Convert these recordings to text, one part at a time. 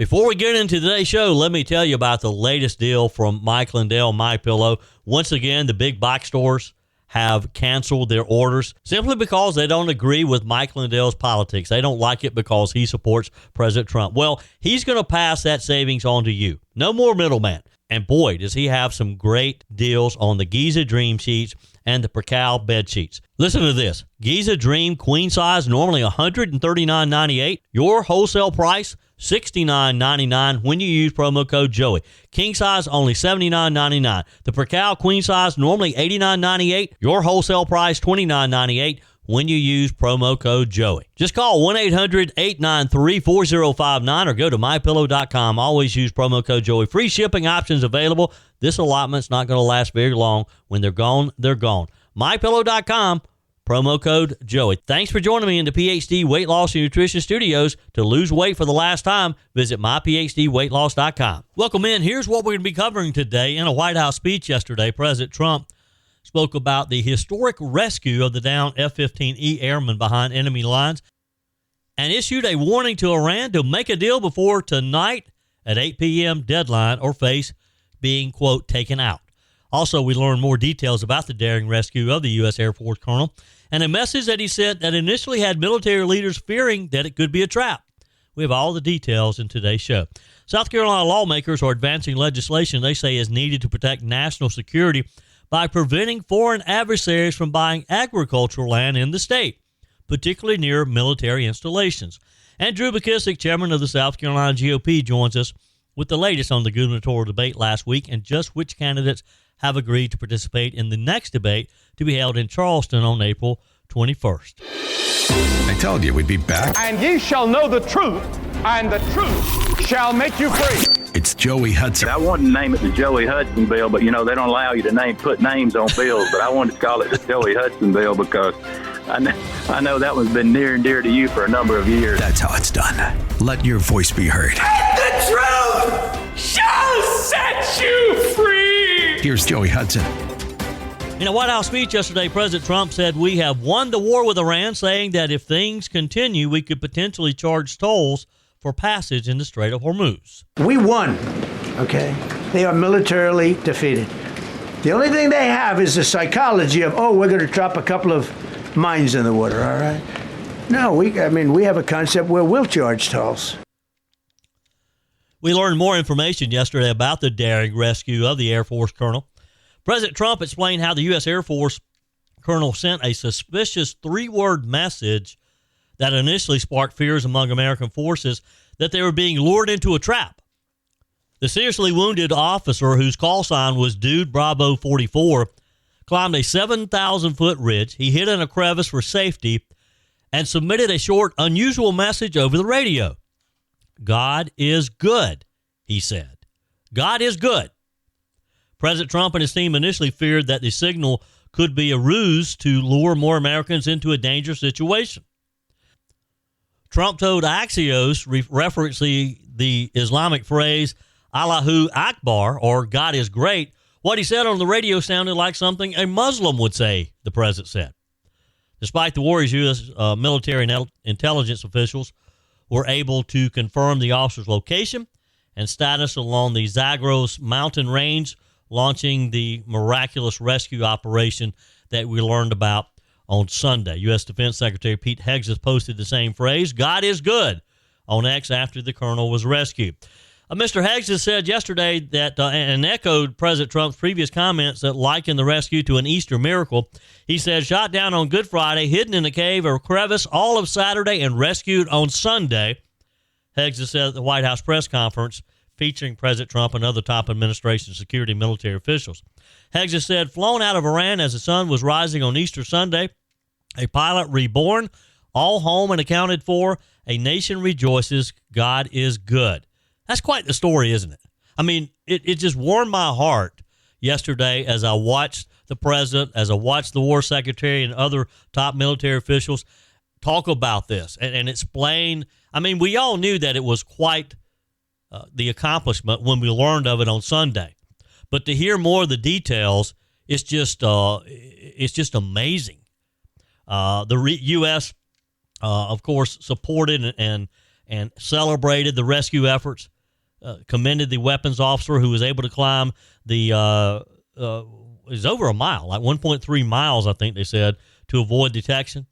Before we get into today's show, let me tell you about the latest deal from Mike Lindell, MyPillow. Once again, the big box stores have canceled their orders simply because they don't agree with Mike Lindell's politics. They don't like it because he supports President Trump. Well, he's going to pass that savings on to you. No more middleman. And boy, does he have some great deals on the Giza Dream sheets and the Percal bed sheets. Listen to this. Giza Dream queen size, normally $139.98. Your wholesale price, $69.99 when you use promo code Joey. King size, only $79.99. The Percal queen size, normally $89.98. Your wholesale price, $29.98 when you use promo code Joey. Just call 1-800-893-4059 or go to MyPillow.com. Always use promo code Joey. Free shipping options available. This allotment's not going to last very long. When they're gone, they're gone. MyPillow.com, promo code Joey. Thanks for joining me in the PhD Weight Loss and Nutrition Studios. To lose weight for the last time, visit myphdweightloss.com. Welcome in. Here's what we're going to be covering today. In a White House speech yesterday, President Trump spoke about the historic rescue of the downed F-15E airman behind enemy lines and issued a warning to Iran to make a deal before tonight at 8 p.m. deadline or face being, quote, taken out. Also, we learned more details about the daring rescue of the U.S. Air Force colonel and a message that he sent that initially had military leaders fearing that it could be a trap. We have all the details in today's show. South Carolina lawmakers are advancing legislation they say is needed to protect national security by preventing foreign adversaries from buying agricultural land in the state, particularly near military installations. And Drew McKissick, chairman of the South Carolina GOP, joins us with the latest on the gubernatorial debate last week and just which candidates have agreed to participate in the next debate to be held in Charleston on April 21st. I told you we'd be back. And ye shall know the truth, and the truth shall make you free. It's Joey Hudson. I wanted to name it the Joey Hudson bill, but, they don't allow you to put names on bills. But I wanted to call it the Joey Hudson bill because I know that one's been near and dear to you for a number of years. That's how it's done. Let your voice be heard. And the truth shall set you free. Here's Joey Hudson. In a White House speech yesterday, President Trump said we have won the war with Iran, saying that if things continue, we could potentially charge tolls for passage in the Strait of Hormuz. We won, okay? They are militarily defeated. The only thing they have is the psychology of, we're going to drop a couple of mines in the water, all right? No, we have a concept where we'll charge tolls. We learned more information yesterday about the daring rescue of the Air Force colonel. President Trump explained how the U.S. Air Force colonel sent a suspicious three-word message that initially sparked fears among American forces that they were being lured into a trap. The seriously wounded officer, whose call sign was Dude Bravo 44, climbed a 7,000-foot ridge. He hid in a crevice for safety and submitted a short, unusual message over the radio. God is good, he said. God is good. President Trump and his team initially feared that the signal could be a ruse to lure more Americans into a dangerous situation. Trump told Axios, referencing the Islamic phrase, Allahu Akbar, or God is great. What he said on the radio sounded like something a Muslim would say, the president said. Despite the worries, U.S. military and intelligence officials were able to confirm the officer's location and status along the Zagros mountain range, launching the miraculous rescue operation that we learned about on Sunday. U.S. Defense Secretary Pete Hegseth posted the same phrase, God is good, on X after the colonel was rescued. Mr. Hegseth said yesterday that, and echoed President Trump's previous comments that likened the rescue to an Easter miracle. He said, shot down on Good Friday, hidden in a cave or crevice all of Saturday, and rescued on Sunday. Hegseth said at the White House press conference featuring President Trump and other top administration security military officials. Hegseth said, flown out of Iran as the sun was rising on Easter Sunday, a pilot reborn, all home and accounted for, a nation rejoices, God is good. That's quite the story, isn't it? I mean, it just warmed my heart yesterday as I watched the president, as I watched the war secretary and other top military officials talk about this and explain. I mean, we all knew that it was quite the accomplishment when we learned of it on Sunday. But to hear more of the details, it's just amazing. The U.S., of course, supported and and celebrated the rescue efforts, commended the weapons officer who was able to climb it was over a mile, like 1.3 miles, I think they said, to avoid detection.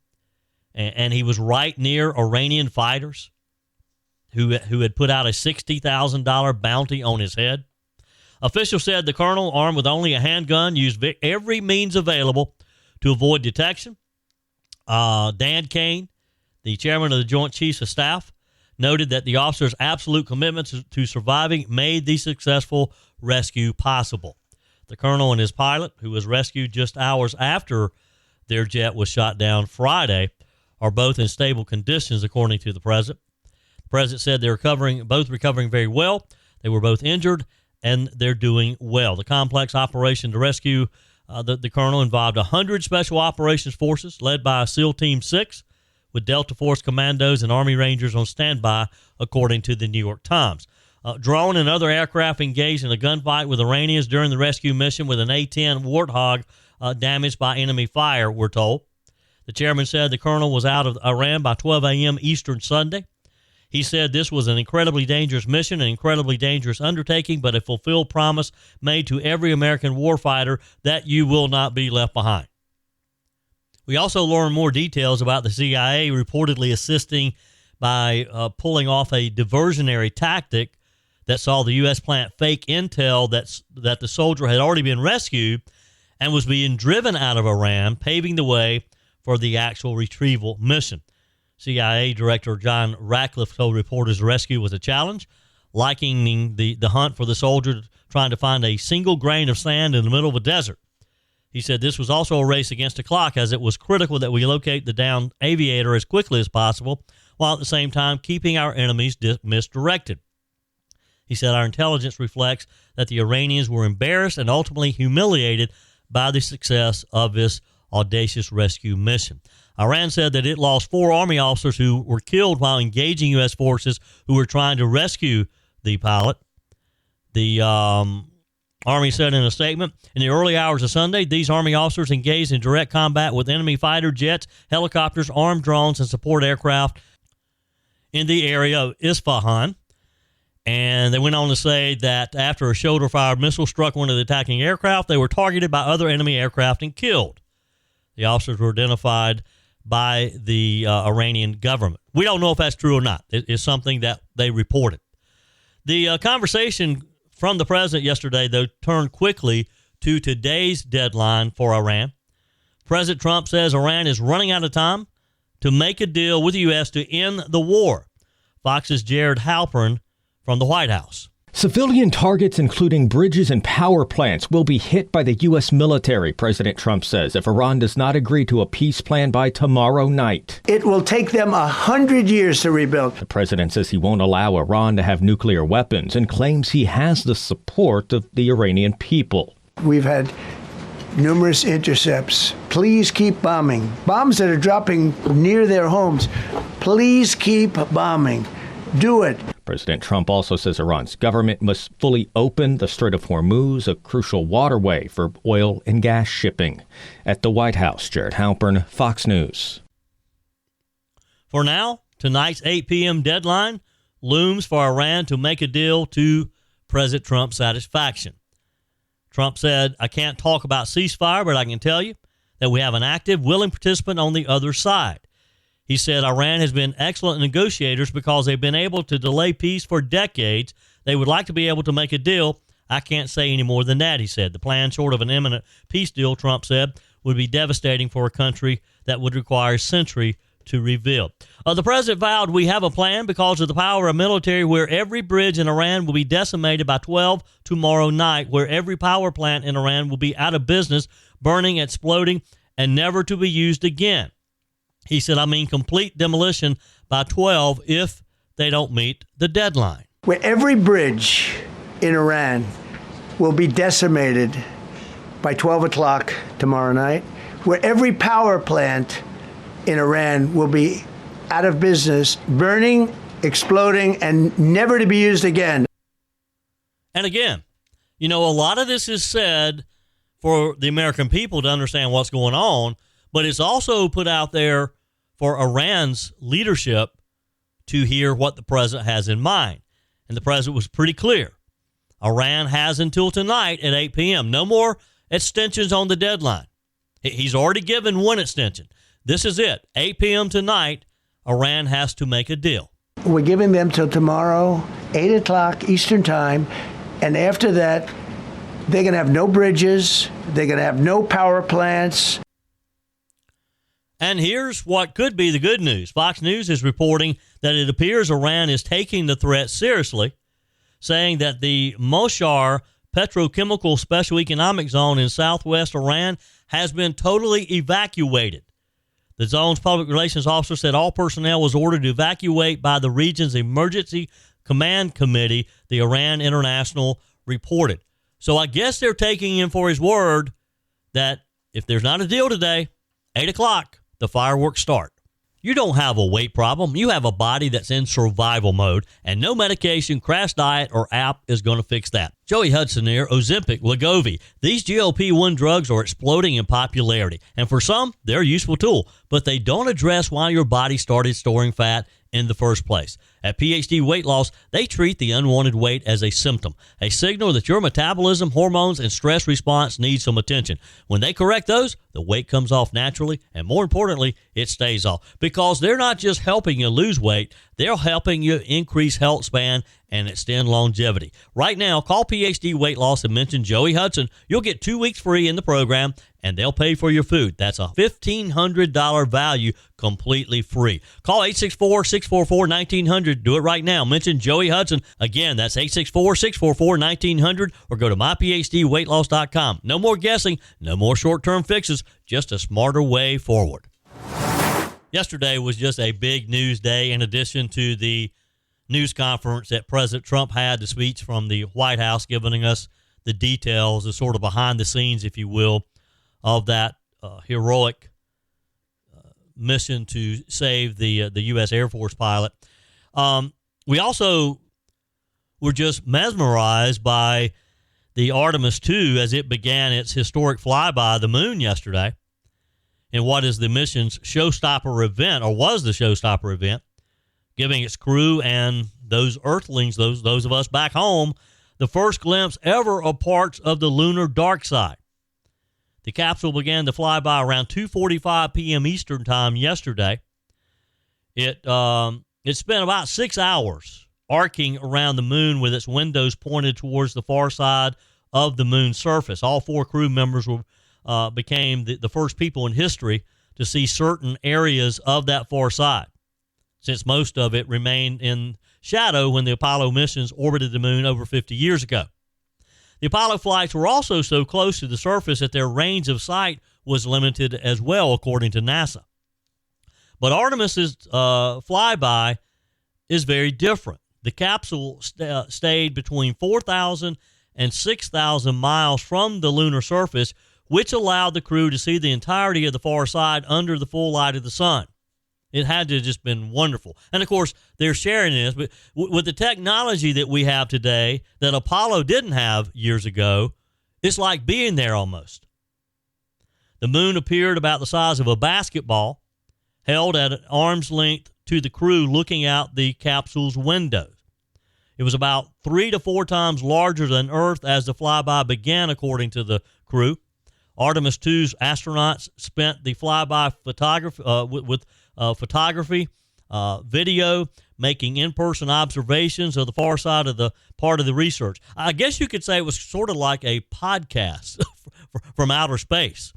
And he was right near Iranian fighters who had put out a $60,000 bounty on his head. Officials said the colonel, armed with only a handgun, used every means available to avoid detection. Dan Kane, the chairman of the Joint Chiefs of Staff, noted that the officer's absolute commitment to surviving made the successful rescue possible. The colonel and his pilot, who was rescued just hours after their jet was shot down Friday, are both in stable conditions, according to the president. The president said they're both recovering very well. They were both injured, and they're doing well. The complex operation to rescue the colonel involved 100 special operations forces led by SEAL Team 6 with Delta Force commandos and Army Rangers on standby, according to the New York Times. Drone and other aircraft engaged in a gunfight with Iranians during the rescue mission with an A-10 Warthog damaged by enemy fire, we're told. The chairman said the colonel was out of Iran by 12 a.m. Eastern Sunday. He said this was an incredibly dangerous mission, an incredibly dangerous undertaking, but a fulfilled promise made to every American warfighter that you will not be left behind. We also learned more details about the CIA reportedly assisting by pulling off a diversionary tactic that saw the U.S. plant fake intel that the soldier had already been rescued and was being driven out of Iran, paving the way for the actual retrieval mission. CIA Director John Ratcliffe told reporters the rescue was a challenge, likening the hunt for the soldier trying to find a single grain of sand in the middle of a desert. He said this was also a race against the clock, as it was critical that we locate the downed aviator as quickly as possible, while at the same time keeping our enemies misdirected. He said our intelligence reflects that the Iranians were embarrassed and ultimately humiliated by the success of this audacious rescue mission. Iran said that it lost 4 Army officers who were killed while engaging U.S. forces who were trying to rescue the pilot. The Army said in a statement, in the early hours of Sunday, these Army officers engaged in direct combat with enemy fighter jets, helicopters, armed drones, and support aircraft in the area of Isfahan. And they went on to say that after a shoulder-fired missile struck one of the attacking aircraft, they were targeted by other enemy aircraft and killed. The officers were identified by the Iranian government. We don't know if that's true or not. It's something that they reported. The conversation from the president yesterday, though, turned quickly to today's deadline for Iran. President Trump says Iran is running out of time to make a deal with the U.S. to end the war. Fox's Jared Halpern from the White House. Civilian targets, including bridges and power plants, will be hit by the U.S. military, President Trump says, if Iran does not agree to a peace plan by tomorrow night. It will take them 100 years to rebuild. The president says he won't allow Iran to have nuclear weapons and claims he has the support of the Iranian people. We've had numerous intercepts. Please keep bombing. Bombs that are dropping near their homes. Please keep bombing. Do it. President Trump also says Iran's government must fully open the Strait of Hormuz, a crucial waterway for oil and gas shipping. At the White House, Jared Halpern, Fox News. For now, tonight's 8 p.m. deadline looms for Iran to make a deal to President Trump's satisfaction. Trump said, I can't talk about ceasefire, but I can tell you that we have an active, willing participant on the other side. He said Iran has been excellent negotiators because they've been able to delay peace for decades. They would like to be able to make a deal. I can't say any more than that, he said. The plan, short of an imminent peace deal, Trump said, would be devastating for a country that would require a century to rebuild. The president vowed we have a plan because of the power of military where every bridge in Iran will be decimated by 12 tomorrow night, where every power plant in Iran will be out of business, burning, exploding, and never to be used again. He said, I mean complete demolition by 12 if they don't meet the deadline. Where every bridge in Iran will be decimated by 12 o'clock tomorrow night, where every power plant in Iran will be out of business, burning, exploding, and never to be used again. And again, a lot of this is said for the American people to understand what's going on, but it's also put out there for Iran's leadership to hear what the president has in mind. And the president was pretty clear. Iran has until tonight at 8 p.m. No more extensions on the deadline. He's already given one extension. This is it. 8 p.m. tonight, Iran has to make a deal. We're giving them till tomorrow, 8 o'clock Eastern time. And after that, they're going to have no bridges. They're going to have no power plants. And here's what could be the good news. Fox News is reporting that it appears Iran is taking the threat seriously, saying that the Moshar petrochemical special economic zone in southwest Iran has been totally evacuated. The zone's public relations officer said all personnel was ordered to evacuate by the region's emergency command committee, the Iran International reported. So I guess they're taking him for his word that if there's not a deal today, 8 o'clock, the fireworks start. You don't have a weight problem. You have a body that's in survival mode, and no medication, crash diet, or app is going to fix that. Joey Hudson here, Ozempic, Wegovy. These GLP-1 drugs are exploding in popularity, and for some, they're a useful tool, but they don't address why your body started storing fat in the first place. At PhD Weight Loss, they treat the unwanted weight as a symptom, a signal that your metabolism, hormones, and stress response need some attention. When they correct those, the weight comes off naturally, and more importantly, it stays off. Because they're not just helping you lose weight, they're helping you increase health span and extend longevity. Right now, call PhD Weight Loss and mention Joey Hudson. You'll get 2 weeks free in the program, and they'll pay for your food. That's a $1,500 value, completely free. Call 864-644-1900. Do it right now. Mention Joey Hudson. Again, that's 864-644-1900, or go to myphdweightloss.com. No more guessing, no more short-term fixes, just a smarter way forward. Yesterday was just a big news day in addition to the news conference that President Trump had, the speech from the White House giving us the details, the sort of behind the scenes, if you will, of that heroic mission to save the U.S. Air Force pilot. We also were just mesmerized by the Artemis II as it began its historic flyby of the moon yesterday in what is the mission's showstopper event, or was the showstopper event, giving its crew and those Earthlings, those of us back home, the first glimpse ever of parts of the lunar dark side. The capsule began to fly by around 2:45 p.m. Eastern time yesterday. It spent about 6 hours arcing around the moon with its windows pointed towards the far side of the moon's surface. All 4 crew members became the first people in history to see certain areas of that far side, since most of it remained in shadow when the Apollo missions orbited the moon over 50 years ago. The Apollo flights were also so close to the surface that their range of sight was limited as well, according to NASA. But Artemis's flyby is very different. The capsule stayed between 4,000 and 6,000 miles from the lunar surface, which allowed the crew to see the entirety of the far side under the full light of the sun. It had to have just been wonderful. And, of course, they're sharing this. But with the technology that we have today that Apollo didn't have years ago, it's like being there almost. The moon appeared about the size of a basketball, held at an arm's length to the crew looking out the capsule's windows. It was about 3 to 4 times larger than Earth as the flyby began, according to the crew. Artemis II's astronauts spent the flyby photography, video, making in-person observations of the far side of the part of the research. I guess you could say it was sort of like a podcast from outer space.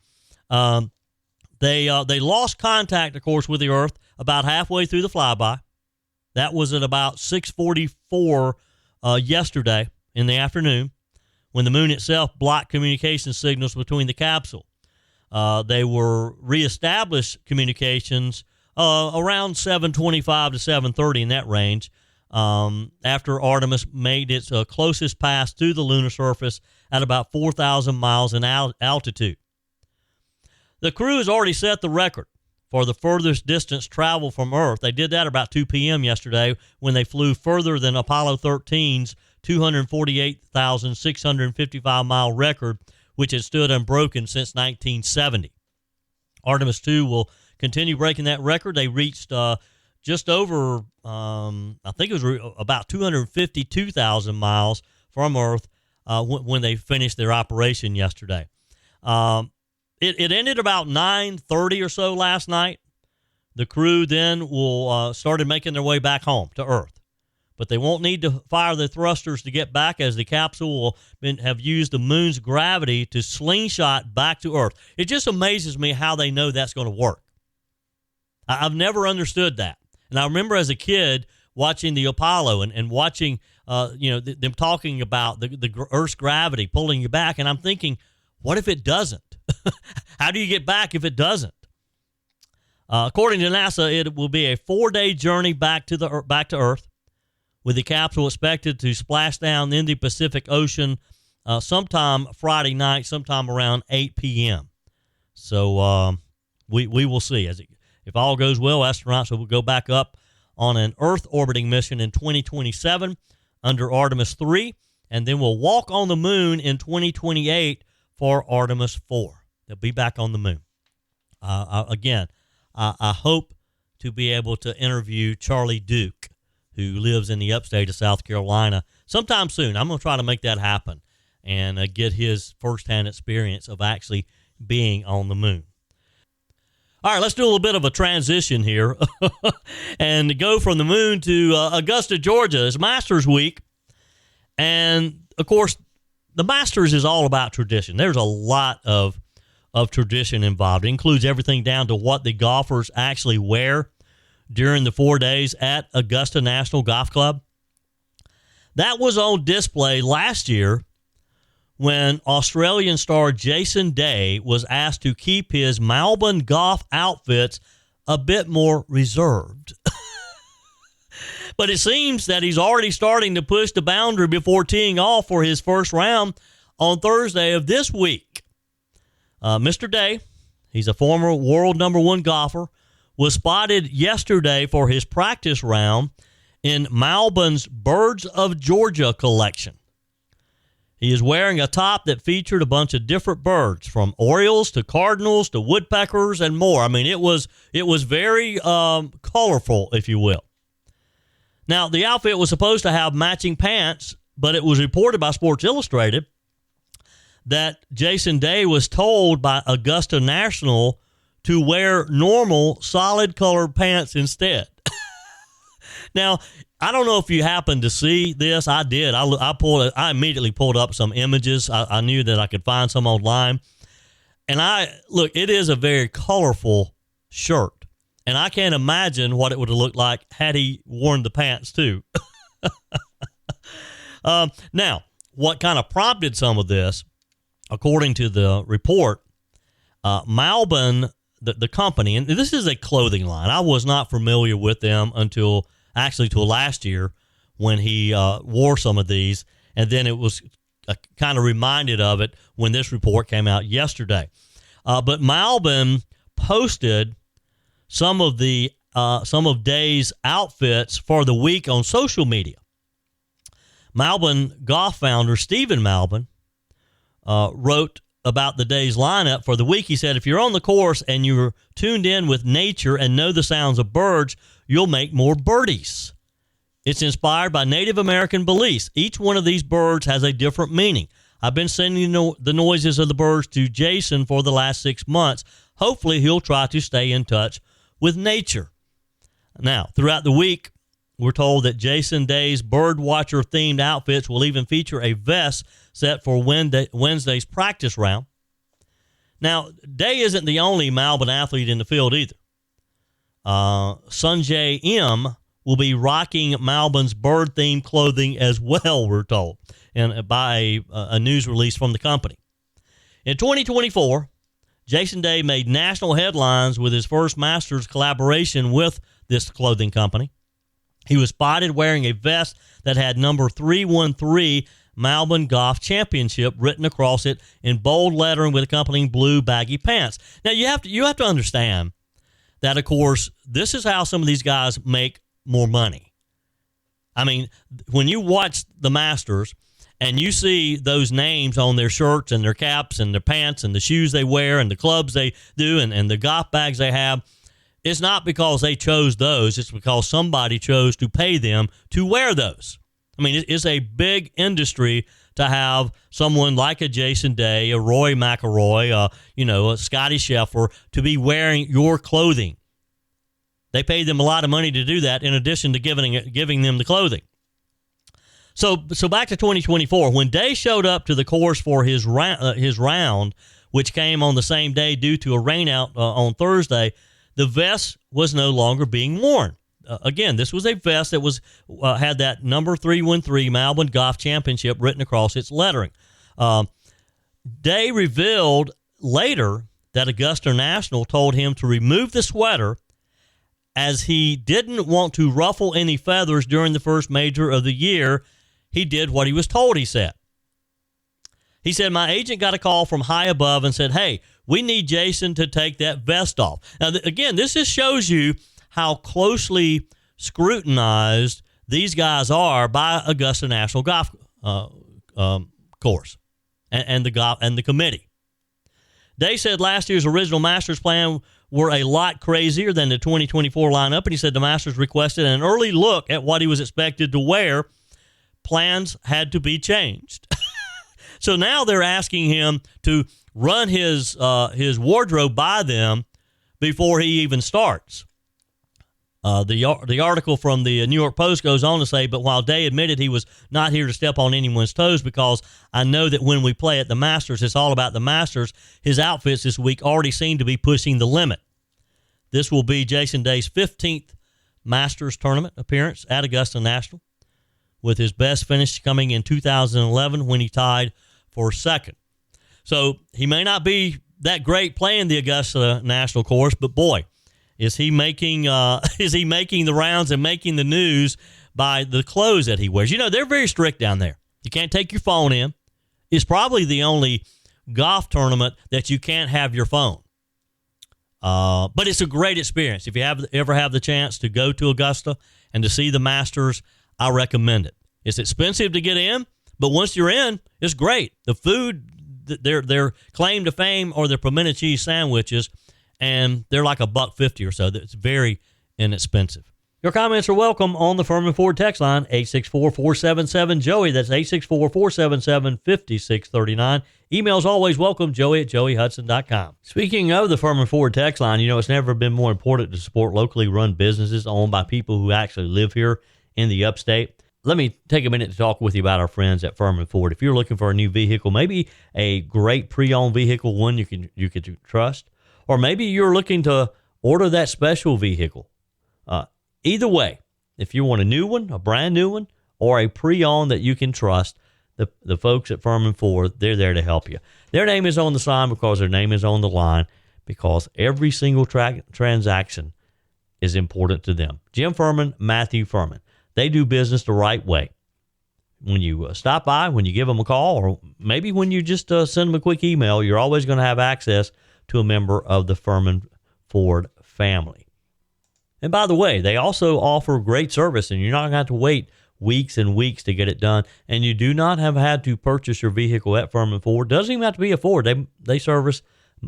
They lost contact, of course, with the Earth about halfway through the flyby. That was at about 6:44 yesterday in the afternoon, when the moon itself blocked communication signals between the capsule. They were reestablished communications around 7:25 to 7:30 in that range, after Artemis made its closest pass through the lunar surface at about 4,000 miles in altitude. The crew has already set the record for the furthest distance travel from Earth. They did that about 2 p.m. yesterday when they flew further than Apollo 13's 248,655-mile record, which had stood unbroken since 1970. Artemis II will continue breaking that record. They reached just over, I think it was about 252,000 miles from Earth when they finished their operation yesterday. It ended about 9:30 or so last night. The crew then will started making their way back home to Earth. But they won't need to fire the thrusters to get back, as the capsule will have used the moon's gravity to slingshot back to Earth. It just amazes me how they know that's going to work. I've never understood that. And I remember as a kid watching the Apollo and watching them talking about the Earth's gravity pulling you back, and I'm thinking, what if it doesn't? How do you get back if it doesn't? According to NASA, it will be a 4-day journey back to Earth, with the capsule expected to splash down in the Pacific Ocean sometime Friday night, sometime around 8 p.m. So we will see. If all goes well, astronauts will go back up on an Earth orbiting mission in 2027 under Artemis 3, and then we'll walk on the moon in 2028 for Artemis 4. They'll be back on the moon. I hope to be able to interview Charlie Duke, who lives in the upstate of South Carolina, sometime soon. I'm going to try to make that happen and get his firsthand experience of actually being on the moon. All right, let's do a little bit of a transition here and go from the moon to Augusta, Georgia. It's Masters Week. And, of course, the Masters is all about tradition. There's a lot of tradition involved. It includes everything down to what the golfers actually wear during the 4 days at Augusta National Golf Club. That was on display last year when Australian star Jason Day was asked to keep his Melbourne golf outfits a bit more reserved. But it seems that he's already starting to push the boundary before teeing off for his first round on Thursday of this week. Mr. Day, he's a former world number 1 golfer, was spotted yesterday for his practice round in Melbourne's Birds of Georgia collection. He is wearing a top that featured a bunch of different birds, from orioles to cardinals to woodpeckers and more. I mean, it was very colorful, if you will. Now, the outfit was supposed to have matching pants, but it was reported by Sports Illustrated that Jason Day was told by Augusta National to wear normal, solid-colored pants instead. Now, I don't know if you happened to see this. I did. I immediately pulled up some images. I knew that I could find some online. And it is a very colorful shirt. And I can't imagine what it would have looked like had he worn the pants too. Now, what kind of prompted some of this, according to the report, Melbourne, the company, and this is a clothing line. I was not familiar with them until last year when he wore some of these, and then it was kind of reminded of it when this report came out yesterday. But Melbourne posted some of Day's outfits for the week on social media. Melbourne golf founder Stephen Melbourne wrote about the day's lineup for the week. He said, if you're on the course and you're tuned in with nature and know the sounds of birds, you'll make more birdies. It's inspired by Native American beliefs. Each one of these birds has a different meaning. I've been sending the noises of the birds to Jason for the last 6 months. Hopefully he'll try to stay in touch with nature. Now, throughout the week, we're told that Jason Day's bird watcher themed outfits will even feature a vest set for Wednesday's practice round. Now, Day isn't the only Melbourne athlete in the field either. Sanjay M will be rocking Melbourne's bird-themed clothing as well, we're told, and by a news release from the company. In 2024, Jason Day made national headlines with his first Masters collaboration with this clothing company. He was spotted wearing a vest that had number 313 Melbourne Golf Championship written across it in bold lettering with accompanying blue baggy pants. Now, you have to understand that, of course, this is how some of these guys make more money. I mean, when you watch the Masters and you see those names on their shirts and their caps and their pants and the shoes they wear and the clubs they do and the golf bags they have, it's not because they chose those. It's because somebody chose to pay them to wear those. I mean, it's a big industry to have someone like a Jason Day, a Roy McIlroy, a Scotty Scheffler to be wearing your clothing. They paid them a lot of money to do that in addition to giving them the clothing. So back to 2024. When Day showed up to the course for his round, which came on the same day due to a rainout on Thursday, the vest was no longer being worn. Again, this was a vest that was had that number 313 Melbourne Golf Championship written across its lettering. Day revealed later that Augusta National told him to remove the sweater as he didn't want to ruffle any feathers during the first major of the year. He did what he was told, he said. He said, my agent got a call from high above and said, hey, we need Jason to take that vest off. Now, again, this just shows you how closely scrutinized these guys are by Augusta National Golf Course and the committee. Day said last year's original Masters plan were a lot crazier than the 2024 lineup, and he said the Masters requested an early look at what he was expected to wear. Plans had to be changed. So now they're asking him to run his wardrobe by them before he even starts. The article from the New York Post goes on to say, but while Day admitted he was not here to step on anyone's toes because I know that when we play at the Masters, it's all about the Masters, his outfits this week already seem to be pushing the limit. This will be Jason Day's 15th Masters tournament appearance at Augusta National, with his best finish coming in 2011 when he tied for second. So he may not be that great playing the Augusta National course, but boy, is he making the rounds and making the news by the clothes that he wears. You know, they're very strict down there. You can't take your phone in. It's probably the only golf tournament that you can't have your phone. But it's a great experience. If you ever have the chance to go to Augusta and to see the Masters, I recommend it. It's expensive to get in, but once you're in, it's great. The food, their claim to fame are their pimento cheese sandwiches, and they're like $1.50 or so. It's very inexpensive. Your comments are welcome on the Furman Ford text line, 864-477-JOEY. That's 864-477-5639. Emails always welcome, joey@joeyhudson.com. Speaking of the Furman Ford text line, you know, it's never been more important to support locally run businesses owned by people who actually live here in the upstate. Let me take a minute to talk with you about our friends at Furman Ford. If you're looking for a new vehicle, maybe a great pre-owned vehicle, one you can trust, or maybe you're looking to order that special vehicle. Either way, if you want a new one, a brand new one, or a pre-owned that you can trust, the folks at Furman Ford, they're there to help you. Their name is on the sign because their name is on the line, because every single transaction is important to them. Jim Furman, Matthew Furman. They do business the right way. When you stop by, when you give them a call, or maybe when you just send them a quick email, you're always going to have access to a member of the Furman Ford family. And by the way, they also offer great service, and you're not going to have to wait weeks and weeks to get it done. And you do not have had to purchase your vehicle at Furman Ford. Doesn't even have to be a Ford. They service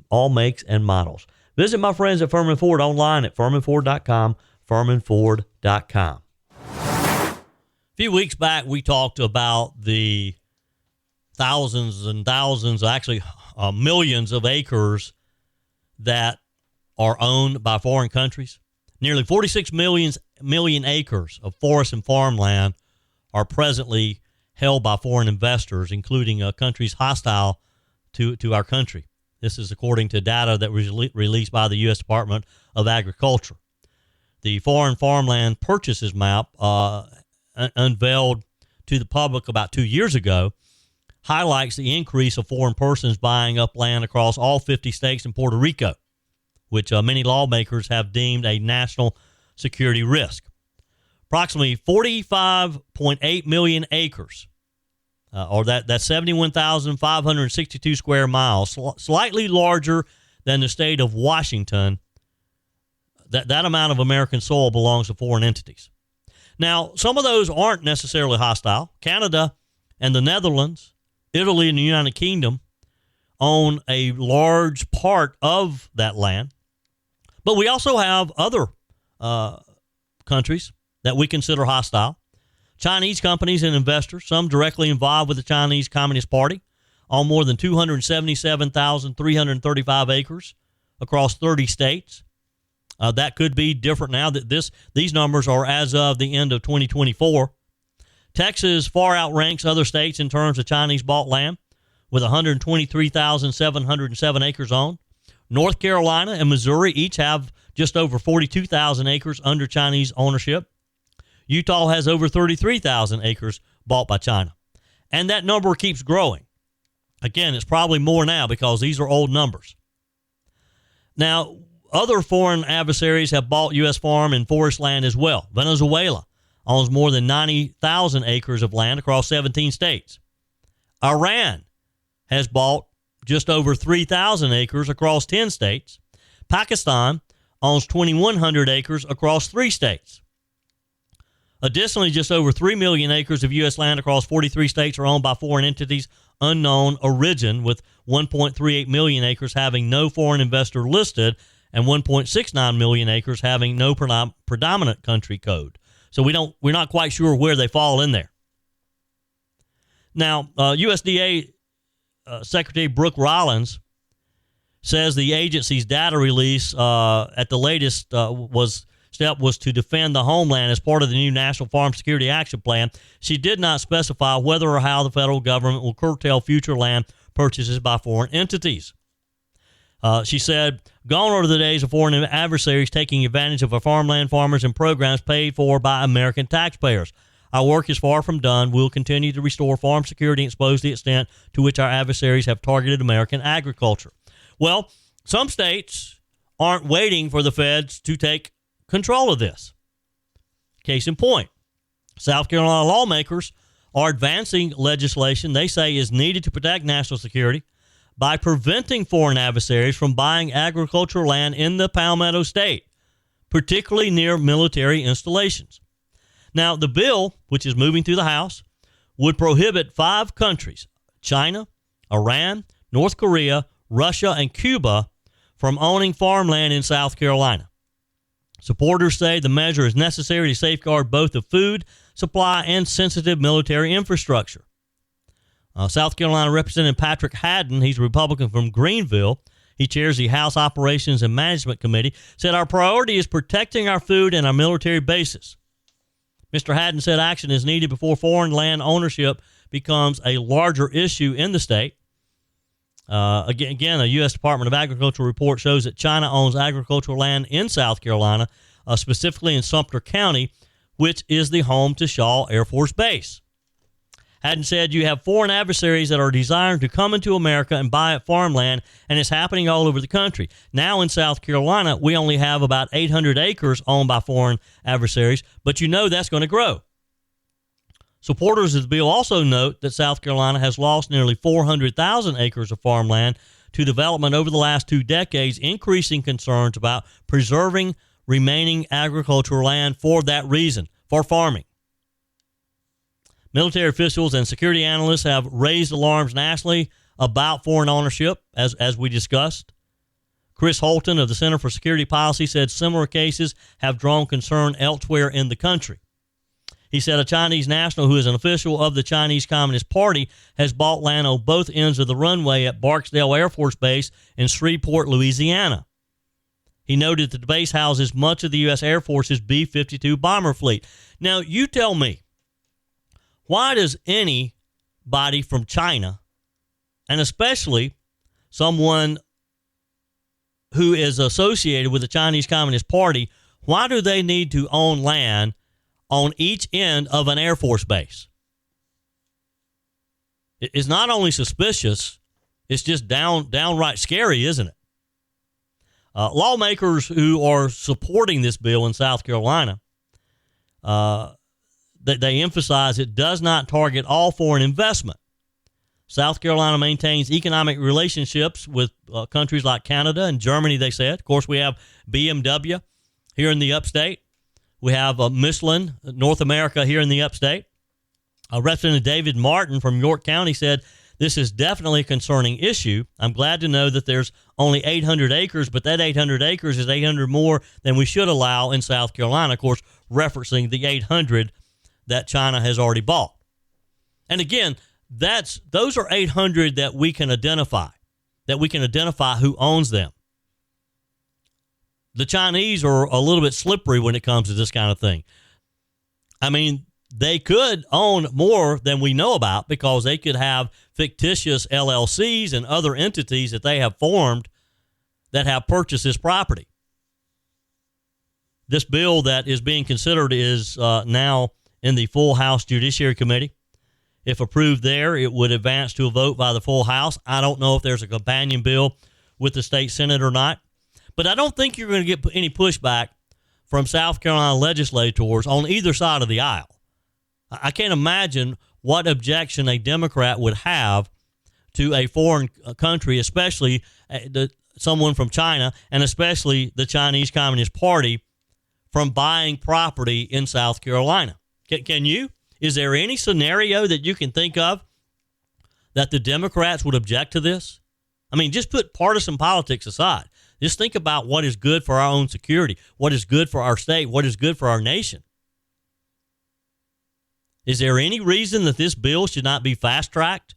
all makes and models. Visit my friends at Furman Ford online at furmanford.com, furmanford.com. A few weeks back, we talked about the thousands and thousands, actually millions of acres that are owned by foreign countries. Nearly 46 million acres of forest and farmland are presently held by foreign investors, including countries hostile to our country. This is according to data that was released by the U.S. Department of Agriculture. The foreign farmland purchases map unveiled to the public about 2 years ago highlights the increase of foreign persons buying up land across all 50 states and Puerto Rico, which many lawmakers have deemed a national security risk. Approximately 45.8 million acres, or that's 71,562 square miles, slightly larger than the state of Washington. That amount of American soil belongs to foreign entities. Now, some of those aren't necessarily hostile. Canada and the Netherlands, Italy, and the United Kingdom own a large part of that land. But we also have other countries that we consider hostile. Chinese companies and investors, some directly involved with the Chinese Communist Party, on more than 277,335 acres across 30 states. That could be different now that these numbers are as of the end of 2024. Texas far outranks other states in terms of Chinese bought land, with 123,707 acres owned. North Carolina and Missouri each have just over 42,000 acres under Chinese ownership. Utah has over 33,000 acres bought by China. And that number keeps growing. Again, it's probably more now because these are old numbers. Now, other foreign adversaries have bought U.S. farm and forest land as well. Venezuela owns more than 90,000 acres of land across 17 states. Iran has bought just over 3,000 acres across 10 states. Pakistan owns 2,100 acres across 3 states. Additionally, just over 3 million acres of U.S. land across 43 states are owned by foreign entities unknown origin, with 1.38 million acres having no foreign investor listed and 1.69 million acres having no predominant country code. So we're not quite sure where they fall in there. Now, USDA Secretary Brooke Rollins says the agency's data release at the latest was to defend the homeland as part of the new National Farm Security Action Plan. She did not specify whether or how the federal government will curtail future land purchases by foreign entities. She said, "Gone are the days of foreign adversaries taking advantage of our farmland, farmers, and programs paid for by American taxpayers. Our work is far from done. We'll continue to restore farm security and expose the extent to which our adversaries have targeted American agriculture." Well, some states aren't waiting for the feds to take control of this. Case in point, South Carolina lawmakers are advancing legislation they say is needed to protect national security by preventing foreign adversaries from buying agricultural land in the Palmetto State, particularly near military installations. Now, the bill, which is moving through the House, would prohibit 5 countries, China, Iran, North Korea, Russia, and Cuba, from owning farmland in South Carolina. Supporters say the measure is necessary to safeguard both the food supply and sensitive military infrastructure. South Carolina Representative Patrick Hadden, he's a Republican from Greenville, he chairs the House Operations and Management Committee, said our priority is protecting our food and our military bases. Mr. Hadden said action is needed before foreign land ownership becomes a larger issue in the state. Again, a U.S. Department of Agriculture report shows that China owns agricultural land in South Carolina, specifically in Sumter County, which is the home to Shaw Air Force Base. Hadden said you have foreign adversaries that are desiring to come into America and buy up farmland, and it's happening all over the country. Now in South Carolina, we only have about 800 acres owned by foreign adversaries, but you know that's going to grow. Supporters of the bill also note that South Carolina has lost nearly 400,000 acres of farmland to development over the last 2 decades, increasing concerns about preserving remaining agricultural land for that reason, for farming. Military officials and security analysts have raised alarms nationally about foreign ownership, as we discussed. Chris Holton of the Center for Security Policy said similar cases have drawn concern elsewhere in the country. He said a Chinese national who is an official of the Chinese Communist Party has bought land on both ends of the runway at Barksdale Air Force Base in Shreveport, Louisiana. He noted that the base houses much of the U.S. Air Force's B-52 bomber fleet. Now, you tell me, why does anybody from China, and especially someone who is associated with the Chinese Communist Party, why do they need to own land on each end of an Air Force base? It's not only suspicious, it's just downright scary, isn't it? Lawmakers who are supporting this bill in South Carolina, they emphasize it does not target all foreign investment. South Carolina maintains economic relationships with countries like Canada and Germany, they said. Of course, we have BMW here in the upstate. We have Michelin, North America, here in the upstate. Representative David Martin from York County said This is definitely a concerning issue. I'm glad to know that there's only 800 acres, but that 800 acres is 800 more than we should allow in South Carolina, of course, referencing the 800 that China has already bought. And again, those are 800 that we can identify who owns them. The Chinese are a little bit slippery when it comes to this kind of thing. I mean, they could own more than we know about because they could have fictitious LLCs and other entities that they have formed that have purchased this property. This bill that is being considered is now in the full House Judiciary Committee. If approved there, it would advance to a vote by the full House. I don't know if there's a companion bill with the state Senate or not, but I don't think you're going to get any pushback from South Carolina legislators on either side of the aisle. I can't imagine what objection a Democrat would have to a foreign country, especially someone from China, and especially the Chinese Communist Party, from buying property in South Carolina. Can you? Is there any scenario that you can think of that the Democrats would object to this? I mean, just put partisan politics aside. Just think about what is good for our own security, what is good for our state, what is good for our nation. Is there any reason that this bill should not be fast-tracked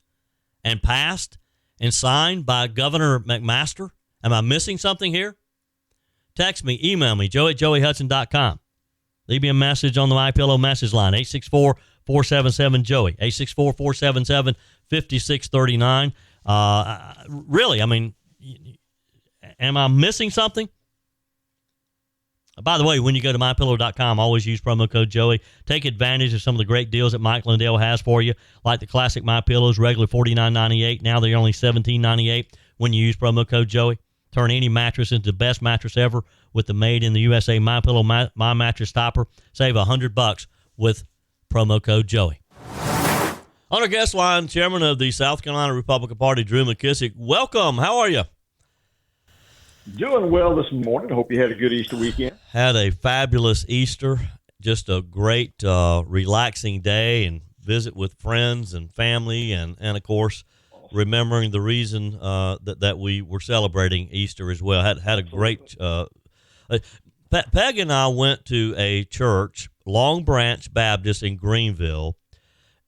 and passed and signed by Governor McMaster? Am I missing something here? Text me, email me, joe@joeyhudson.com. Leave me a message on the MyPillow message line, 864-477-JOEY, 864-477-5639. Really, I mean, am I missing something? By the way, when you go to MyPillow.com, always use promo code Joey. Take advantage of some of the great deals that Mike Lindell has for you, like the classic MyPillows, regular $49.98. Now they're only $17.98 when you use promo code Joey. Turn any mattress into the best mattress ever with the made in the USA MyPillow My Mattress Topper. Save $100 with promo code Joey. On our guest line, Chairman of the South Carolina Republican Party, Drew McKissick. Welcome. How are you? Doing well this morning. Hope you had a good Easter weekend. Had a fabulous Easter. Just a great, relaxing day and visit with friends and family and of course, remembering the reason that we were celebrating Easter as well. Had a great Peg and I went to a church, Long Branch Baptist in Greenville.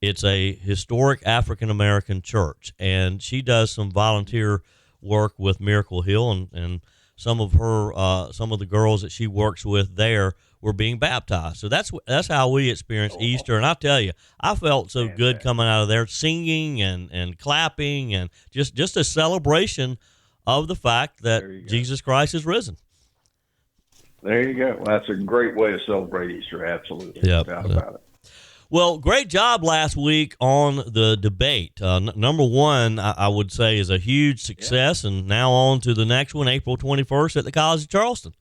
It's a historic African-American church, and she does some volunteer work with Miracle Hill, and some of the girls that she works with there were being baptized. So that's how we experienced Easter. And I'll tell you, I felt so good coming out of there, singing and clapping, and just a celebration of the fact that Jesus Christ is risen. There you go. Well, that's a great way to celebrate Easter. Absolutely. Yep. No doubt about it. Well, great job last week on the debate. Number one, I would say, is a huge success, and now on to the next one, April 21st at the College of Charleston.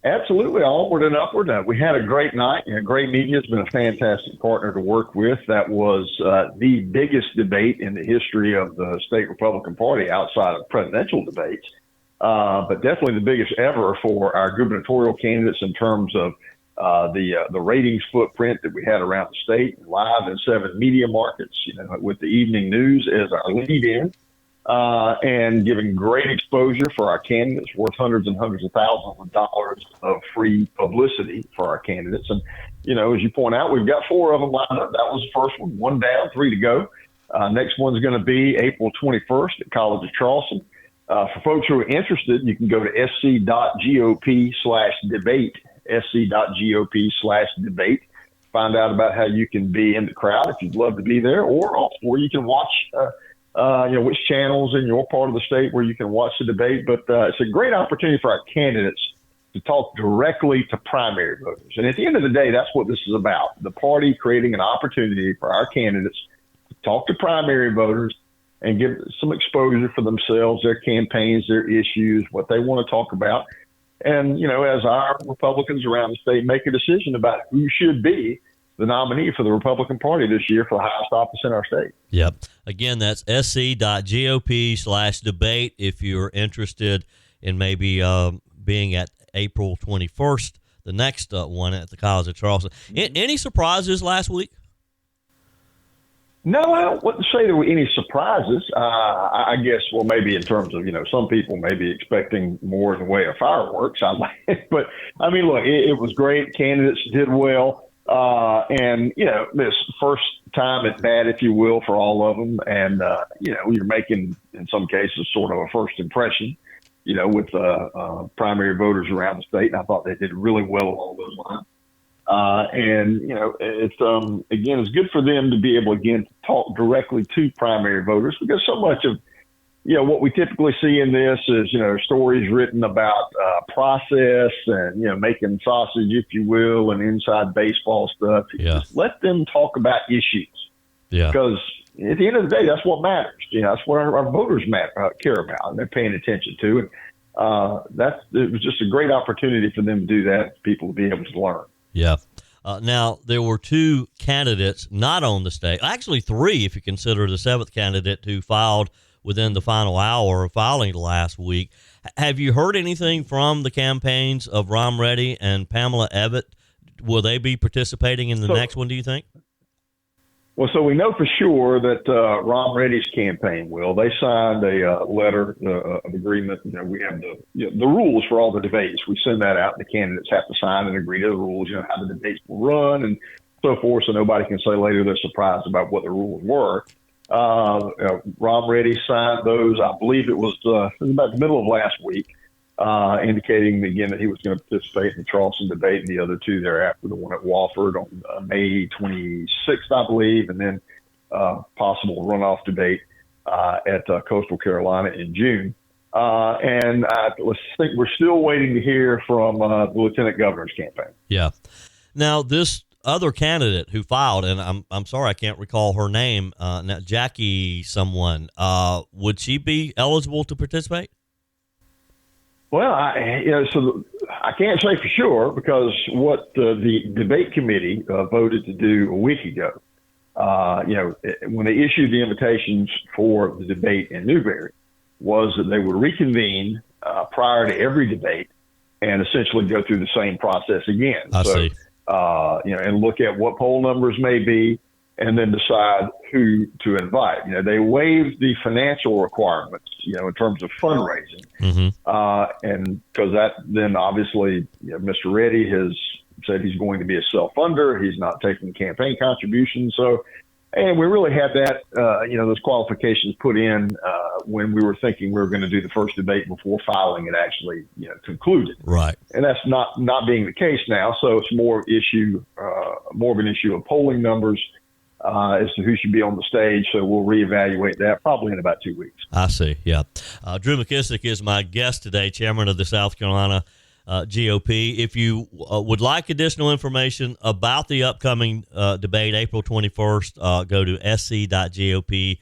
Absolutely, onward and upward. We had a great night. Great Media has been a fantastic partner to work with. That was the biggest debate in the history of the state Republican Party outside of presidential debates, but definitely the biggest ever for our gubernatorial candidates in terms of the ratings footprint that we had around the state, live in 7 media markets, with the evening news as our lead-in, and giving great exposure for our candidates, worth hundreds and hundreds of thousands of dollars of free publicity for our candidates. And, as you point out, we've got 4 of them lined up. That was the first one, 1 down, 3 to go. Next one's going to be April 21st at College of Charleston. For folks who are interested, you can go to sc.gop/debate. sc.gop/debate. Find out about how you can be in the crowd if you'd love to be there, or you can watch, which channels in your part of the state where you can watch the debate. But it's a great opportunity for our candidates to talk directly to primary voters. And at the end of the day, that's what this is about. The party creating an opportunity for our candidates to talk to primary voters and give some exposure for themselves, their campaigns, their issues, what they want to talk about. And, as our Republicans around the state make a decision about who should be the nominee for the Republican Party this year for the highest office in our state. Yep. Again, that's sc.gop/debate if you're interested in maybe being at April 21st, the next one at the College of Charleston. Any surprises last week? No, I wouldn't say there were any surprises. I guess, well, maybe in terms of, some people may be expecting more in the way of fireworks. But, I mean, look, it was great. Candidates did well. And, this first time at bat, if you will, for all of them. And, you're making, in some cases, sort of a first impression, with primary voters around the state. And I thought they did really well along those lines. It's again, it's good for them to be able, again, to talk directly to primary voters, because so much of, what we typically see in this is, stories written about process and, making sausage, if you will, and inside baseball stuff. Yeah. Just let them talk about issues. Yeah. Because at the end of the day, that's what matters. That's what our voters care about, and they're paying attention to. And it was just a great opportunity for them to do that, for people to be able to learn. Yeah. Now, there were two candidates not on the stage, actually three if you consider the seventh candidate who filed within the final hour of filing last week. Have you heard anything from the campaigns of Ron Reddy and Pamela Ebbett? Will they be participating in the next one, do you think? Well, so we know for sure that Ron Reddy's campaign will. They signed a letter of agreement. We have the rules for all the debates. We send that out, and the candidates have to sign and agree to the rules, how the debates will run and so forth, so nobody can say later they're surprised about what the rules were. Ron Reddy signed those, I believe it was about the middle of last week, indicating, again, that he was going to participate in the Charleston debate and the other two thereafter, the one at Wofford on May 26th, I believe, and then possible runoff debate at Coastal Carolina in June. And let's think we're still waiting to hear from the Lieutenant Governor's campaign. Yeah. Now, this other candidate who filed, and I'm sorry I can't recall her name, now Jackie someone, would she be eligible to participate? Well, so I can't say for sure, because what the debate committee voted to do a week ago, when they issued the invitations for the debate in Newberry, was that they would reconvene prior to every debate and essentially go through the same process again. I see. And look at what poll numbers may be, and then decide who to invite. They waived the financial requirements, in terms of fundraising. Mm-hmm. And because that then obviously, Mr. Reddy has said he's going to be a self-funder. He's not taking campaign contributions. So, and we really had that, those qualifications put in when we were thinking we were going to do the first debate before filing it actually, concluded. Right. And that's not being the case now. So it's more of an issue of polling numbers as to who should be on the stage. So we'll reevaluate that probably in about 2 weeks. I see. Yeah. Drew McKissick is my guest today, chairman of the South Carolina GOP. If you would like additional information about the upcoming debate, April 21st, go to sc.gop/debate.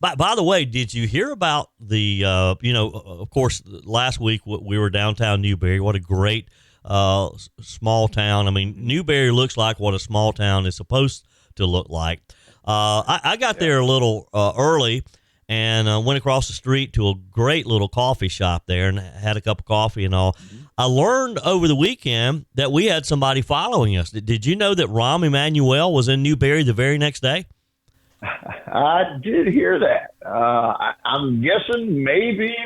By the way, did you hear about the, of course, last week we were downtown Newberry. What a great small town. I mean, Newberry looks like what a small town is supposed to look like. I got there a little early and went across the street to a great little coffee shop there and had a cup of coffee and all. Mm-hmm. I learned over the weekend that we had somebody following us. Did you know that Rahm Emanuel was in Newberry the very next day? I did hear that. I'm guessing maybe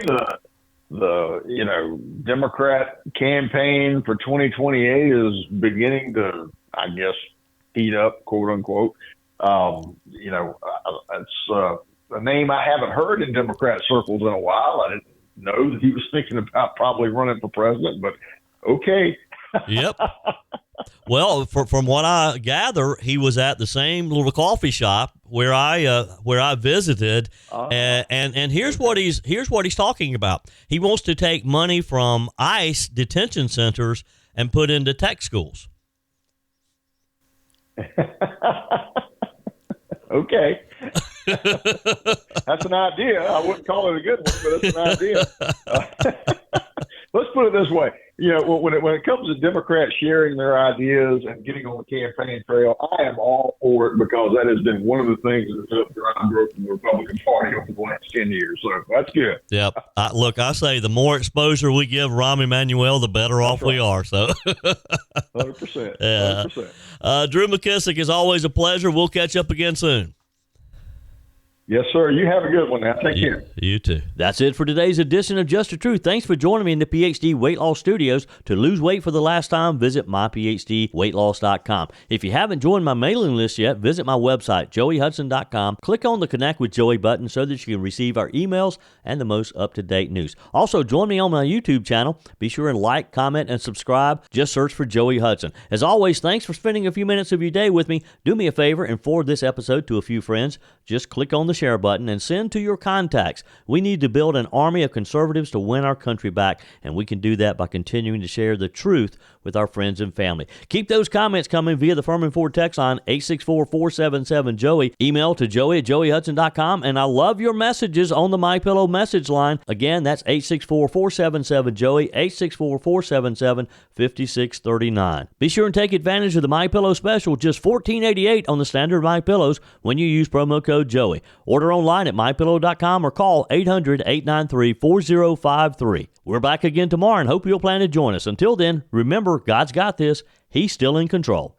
the Democrat campaign for 2028 is beginning to, I guess, heat up, quote unquote. It's a name I haven't heard in Democrat circles in a while. I didn't know that he was thinking about probably running for president, but okay. Yep. Well, from what I gather, he was at the same little coffee shop where I visited, and here's what he's talking about. He wants to take money from ICE detention centers and put into tech schools. Okay. That's an idea. I wouldn't call it a good one, but it's an idea. Let's put it this way. when it comes to Democrats sharing their ideas and getting on the campaign trail, I am all for it because that has been one of the things that's helped drive growth in the Republican Party over the last 10 years. So that's good. Yep. Look, I say the more exposure we give Rahm Emanuel, the better off we are. So 100%. Yeah. 100%. Drew McKissick, is always a pleasure. We'll catch up again soon. Yes, sir. You have a good one now. Take care. You too. That's it for today's edition of Just the Truth. Thanks for joining me in the PhD Weight Loss Studios. To lose weight for the last time, visit myphdweightloss.com. If you haven't joined my mailing list yet, visit my website, joeyhudson.com. Click on the Connect with Joey button so that you can receive our emails and the most up-to-date news. Also, join me on my YouTube channel. Be sure and like, comment, and subscribe. Just search for Joey Hudson. As always, thanks for spending a few minutes of your day with me. Do me a favor and forward this episode to a few friends. Just click on the share button and send to your contacts. We need to build an army of conservatives to win our country back, and we can do that by continuing to share the truth with our friends and family. Keep those comments coming via the Furman Ford text line 864-477-JOEY. Email to joey@joeyhudson.com, and I love your messages on the MyPillow message line. Again, that's 864-477-JOEY, 864-477-5639. Be sure and take advantage of the MyPillow special, just $14.88 on the standard MyPillows when you use promo code Joey. Order online at mypillow.com or call 800-893-4053. We're back again tomorrow and hope you'll plan to join us. Until then, remember, God's got this. He's still in control.